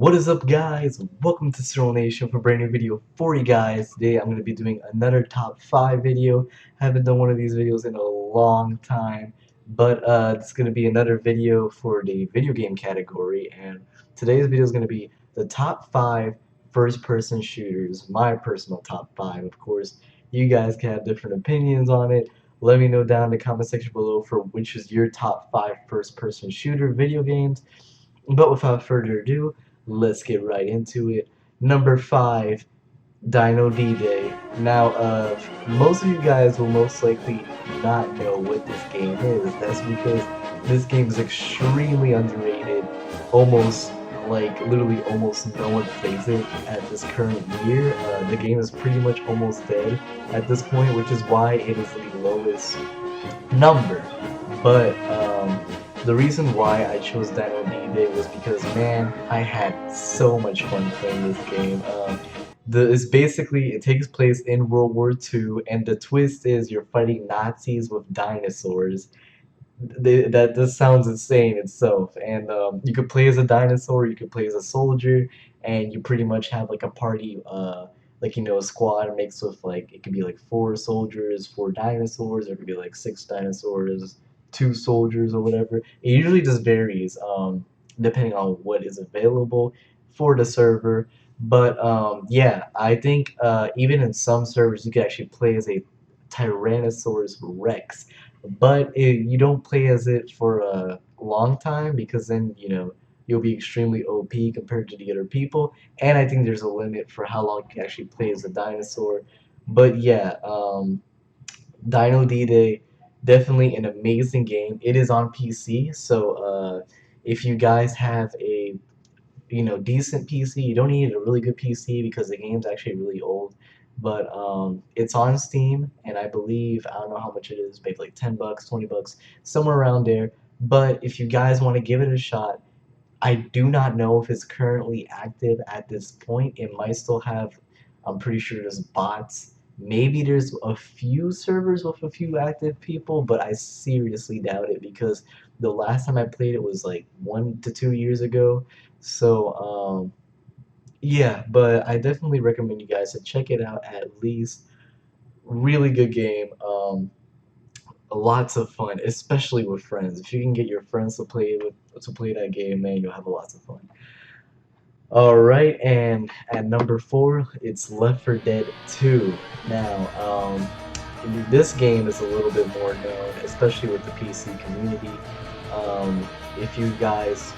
What is up, guys? Welcome to Cyril Nation for a brand new video for you guys. Today I'm going to be doing another top 5 video. Haven't done one of these videos in a long time, but it's going to be another video for the video game category, and today's video is going to be the top 5 first-person shooters, my personal top 5. Of course, you guys can have different opinions on it. Let me know down in the comment section below for which is your top 5 first-person shooter video games. But without further ado, let's get right into it. Number 5, Dino D-Day. Now, most of you guys will most likely not know what this game is. That's because this game is extremely underrated. Almost, like, literally almost no one plays it at this current year. The game is pretty much almost dead at this point, which is why it is the lowest number. But the reason why I chose Dino D-Day was because, man, I had so much fun playing this game. It's basically, it takes place in World War II, and the twist is you're fighting Nazis with dinosaurs. That just sounds insane itself. And you could play as a dinosaur, you could play as a soldier, and you pretty much have like a party, like, you know, a squad mixed with, like, it could be like 4 soldiers, 4 dinosaurs, or it could be like 6 dinosaurs, 2 soldiers, or whatever. It usually just varies, depending on what is available for the server. But yeah, I think even in some servers you can actually play as a Tyrannosaurus Rex, but you don't play as it for a long time because then, you know, you'll be extremely OP compared to the other people, and I think there's a limit for how long you can actually play as a dinosaur. But yeah, Dino D-Day, definitely an amazing game. It is on PC, so if you guys have a, you know, decent PC. You don't need a really good PC because the game's actually really old. But it's on Steam, and I believe, I don't know how much it is, maybe like 10 bucks, 20 bucks, somewhere around there. But if you guys want to give it a shot, I do not know if it's currently active at this point. It might still have, I'm pretty sure there's bots. Maybe there's a few servers with a few active people, but I seriously doubt it because the last time I played it was like 1 to 2 years ago. So, yeah, but I definitely recommend you guys to check it out at least. Really good game. Lots of fun, especially with friends. If you can get your friends to play that game, man, you'll have lots of fun. All right, and at number 4, it's Left 4 Dead 2. Now, this game is a little bit more known, especially with the PC community. If you guys,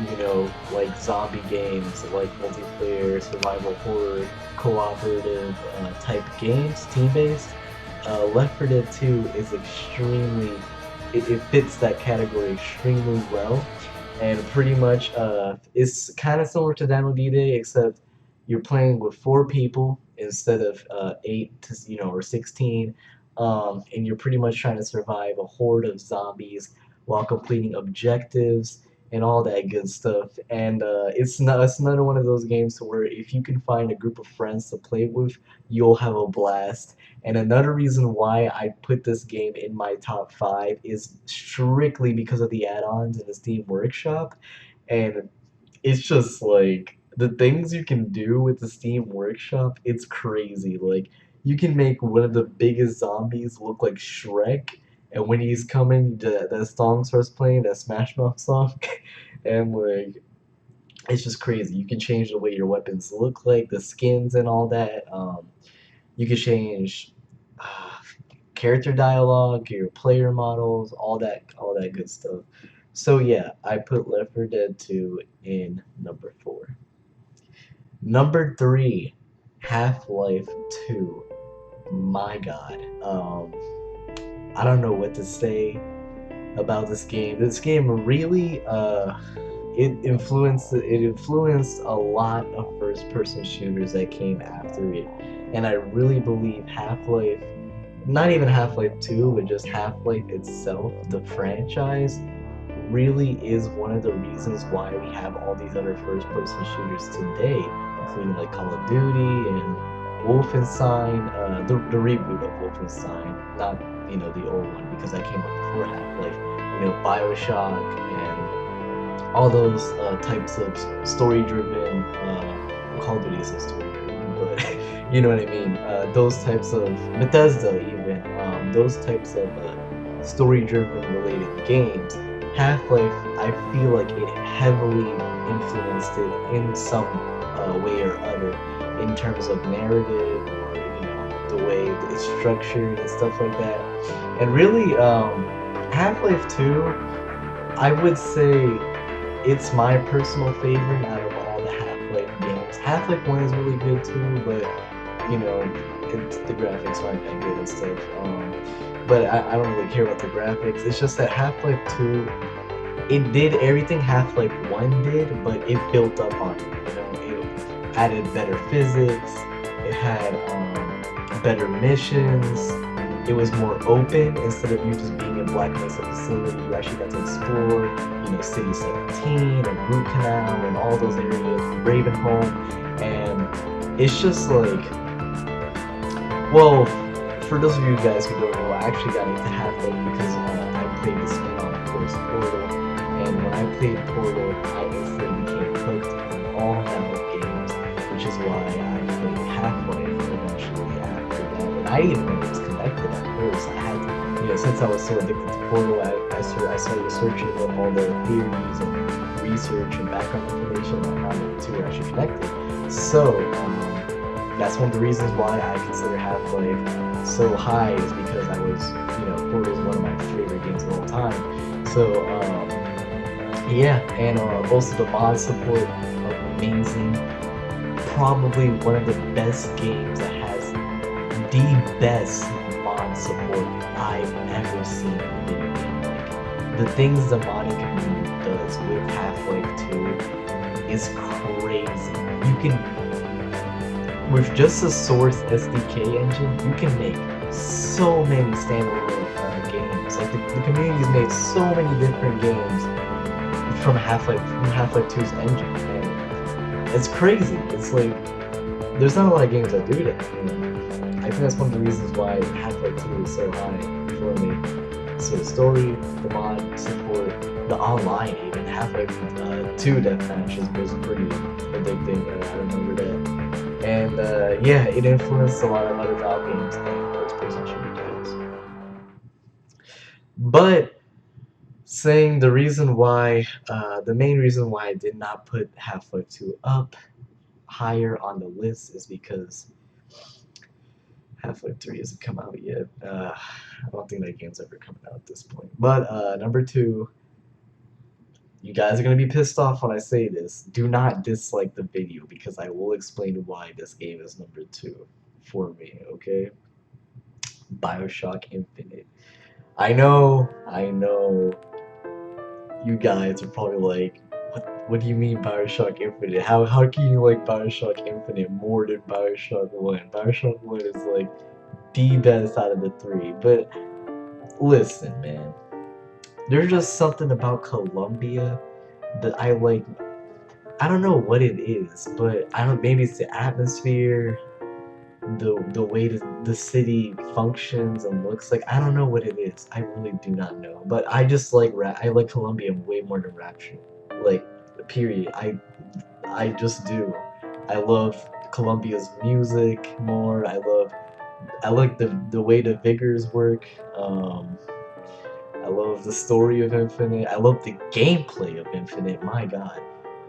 you know, like zombie games, like multiplayer, survival horror, cooperative type games, team-based, Left 4 Dead 2 is extremely, it fits that category extremely well, and pretty much it's kind of similar to Dino D-Day, except you're playing with 4 people instead of 8 to, you know, or 16, and you're pretty much trying to survive a horde of zombies while completing objectives and all that good stuff. And it's another one of those games to where if you can find a group of friends to play with, you'll have a blast. And another reason why I put this game in my top 5 is strictly because of the add-ons in the Steam Workshop. And it's just like the things you can do with the Steam Workshop, it's crazy. Like, you can make one of the biggest zombies look like Shrek, and when he's coming, that song starts playing, that Smash Mouth song, and like, it's just crazy. You can change the way your weapons look like, the skins and all that. You can change uh, character dialogue, your player models, all that good stuff. So yeah, I put Left 4 Dead 2 in number 4. Number 3, Half-Life 2. My God, I don't know what to say about this game. This game really, it influenced a lot of first-person shooters that came after it, and I really believe Half-Life, not even Half-Life 2, but just Half-Life itself, the franchise, really is one of the reasons why we have all these other first-person shooters today, including like Call of Duty and Wolfenstein, the reboot of Wolfenstein, not, you know, the old one, because that came out before Half-Life. You know, Bioshock and all those types of story-driven. Call of Duty isn't story-driven, but you know what I mean. Those types of Bethesda, even those types of story-driven related games. Half-Life, I feel like it heavily influenced it in some way or other, in terms of narrative or the way that it's structured and stuff like that. And really, Half-Life 2, I would say it's my personal favorite out of all the Half-Life games. Half-Life 1 is really good too, but the graphics aren't that good and stuff. But I don't really care about the graphics. It's just that Half-Life 2, it did everything Half-Life 1 did, but it built up on it. It added better physics. It had better missions. It was more open. Instead of you just being in Black Mesa facility, you actually got to explore, City 17 and Root Canal and all those areas, Ravenholm, and it's just like, well, for those of you guys who don't know, I actually got into Half-Life because I played the spin-off course Portal, and when I played Portal, I instantly became hooked on all Half-Life games, which is why I played Half-Life eventually after that. And I didn't know it was connected at first. I had to, since I was so addicted to Portal, I started researching up all the theories and research and background information on how the two are actually connected. So, that's one of the reasons why I consider Half-Life so high, is because I was, Portal is one of my favorite games of all time. So, yeah, and also the mod support, amazing. Probably one of the best games that has the best mod support I've ever seen in a video game. Like, the things the modding community does with Half-Life 2 is crazy. You can, with just a Source SDK engine, you can make so many standalone games. Like the community's made so many different games from Half-Life 2's engine, and it's crazy. It's like there's not a lot of games that do that. I think that's one of the reasons why Half-Life 2 is so high for me. So the story, the mod support, the online, even Half-Life 2 Deathmatch was pretty addicting. I remember that. And yeah, it influenced a lot of other Valve games and first-person shooter games. But saying the reason why, the main reason why I did not put Half-Life 2 up higher on the list is because Half-Life 3 hasn't come out yet. I don't think that game's ever coming out at this point. But number 2, you guys are going to be pissed off when I say this. Do not dislike the video, because I will explain why this game is number 2 for me, okay? BioShock Infinite. I know, you guys are probably like, what do you mean BioShock Infinite? How can you like BioShock Infinite more than BioShock 1? BioShock 1 is like the best out of the 3. But listen, man. There's just something about Columbia that I like. I don't know what it is, but maybe it's the atmosphere, the way the city functions and looks like. I don't know what it is. I really do not know. But I just like I like Columbia way more than Rapture. Like, period. I just do. I love Columbia's music more. I like the way the Vigors work. I love the story of Infinite. I love the gameplay of Infinite. My god.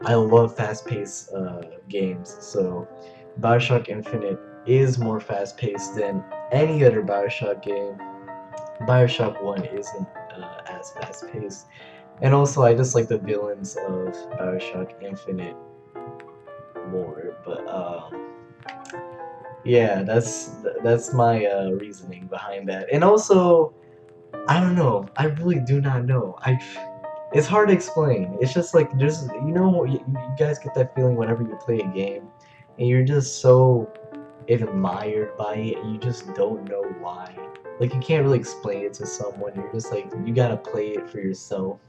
I love fast-paced games. So BioShock Infinite is more fast-paced than any other BioShock game. BioShock 1 isn't as fast-paced. And also, I just like the villains of BioShock Infinite more. But yeah, that's my reasoning behind that. And also, I don't know. I really do not know. It's hard to explain. It's just like there's, you guys get that feeling whenever you play a game, and you're just so admired by it, and you just don't know why. Like, you can't really explain it to someone. You're just like, you gotta play it for yourself,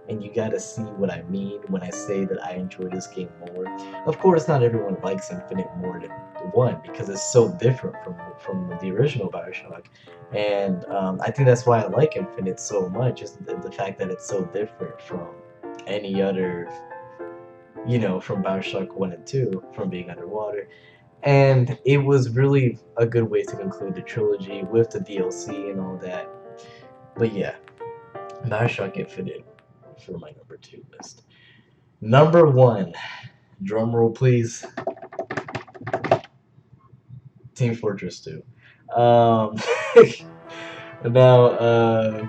and you gotta see what I mean when I say that I enjoy this game more. Of course, not everyone likes Infinite more than 1, because it's so different from the original BioShock. And I think that's why I like Infinite so much, is the fact that it's so different from any other, you know, from Bioshock 1 and 2, from being underwater. And it was really a good way to conclude the trilogy with the DLC and all that. But yeah, Bioshock Infinite for my number 2 list. Number 1, drum roll please, Team Fortress 2. Um, now,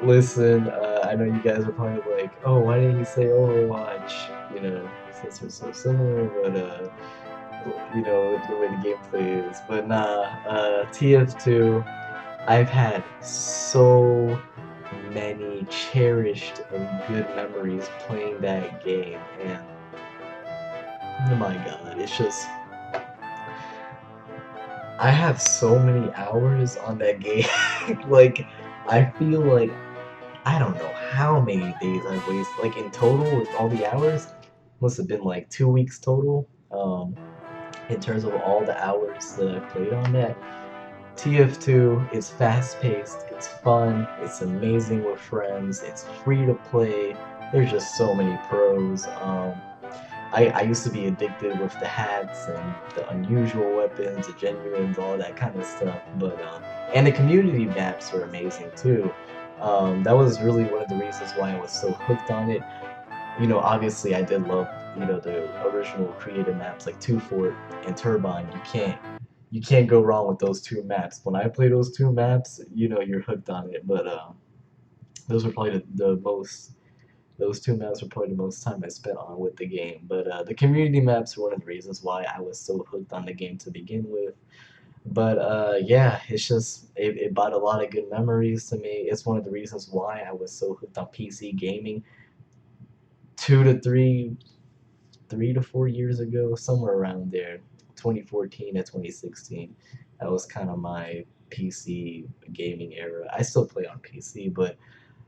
listen, I know you guys are probably like, oh, why didn't you say Overwatch? You know, since they're so similar, but you know, the way the gameplay is. But nah, TF2, I've had so many cherished and good memories playing that game, and oh my god, it's just, I have so many hours on that game. Like, I feel like I don't know how many days I've wasted. Like in total, with all the hours, must have been like 2 weeks total. In terms of all the hours that I played on that. TF2 is fast paced, it's fun, it's amazing with friends, it's free to play. There's just so many pros. I used to be addicted with the hats and the unusual weapons, the genuines, all that kind of stuff. But and the community maps were amazing too. That was really one of the reasons why I was so hooked on it. You know, obviously I did love, you know, the original creative maps like Two Fort and Turbine. You can't go wrong with those two maps. When I play those two maps, you know you're hooked on it. But those were probably the most those two maps were probably the most time I spent on with the game. But the community maps were one of the reasons why I was so hooked on the game to begin with. But yeah, it's just it brought a lot of good memories to me. It's one of the reasons why I was so hooked on PC gaming 3 to 4 years ago, somewhere around there, 2014 to 2016. That was kind of my PC gaming era. I still play on PC, but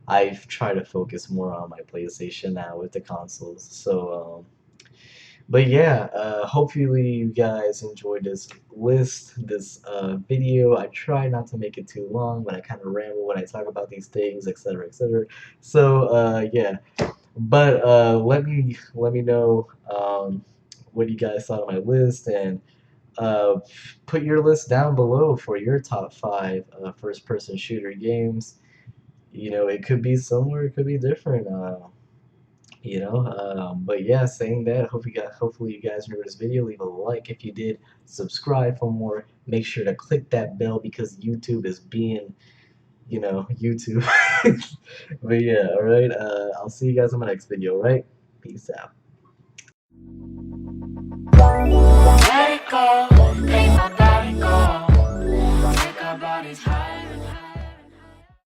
I've tried to focus more on my PlayStation now with the consoles. So, but yeah, hopefully you guys enjoyed this list, this video. I try not to make it too long, but I kind of ramble when I talk about these things, etc., etc. So, yeah. But let me know what you guys thought of my list, and uh, put your list down below for your top 5 first-person shooter games. You know, it could be similar, it could be different. You know, but yeah, saying that, hopefully you guys enjoyed this video. Leave a like if you did. Subscribe for more. Make sure to click that bell because YouTube is being, you know, YouTube. But yeah, alright, I'll see you guys in my next video, right? Peace out. Let it go.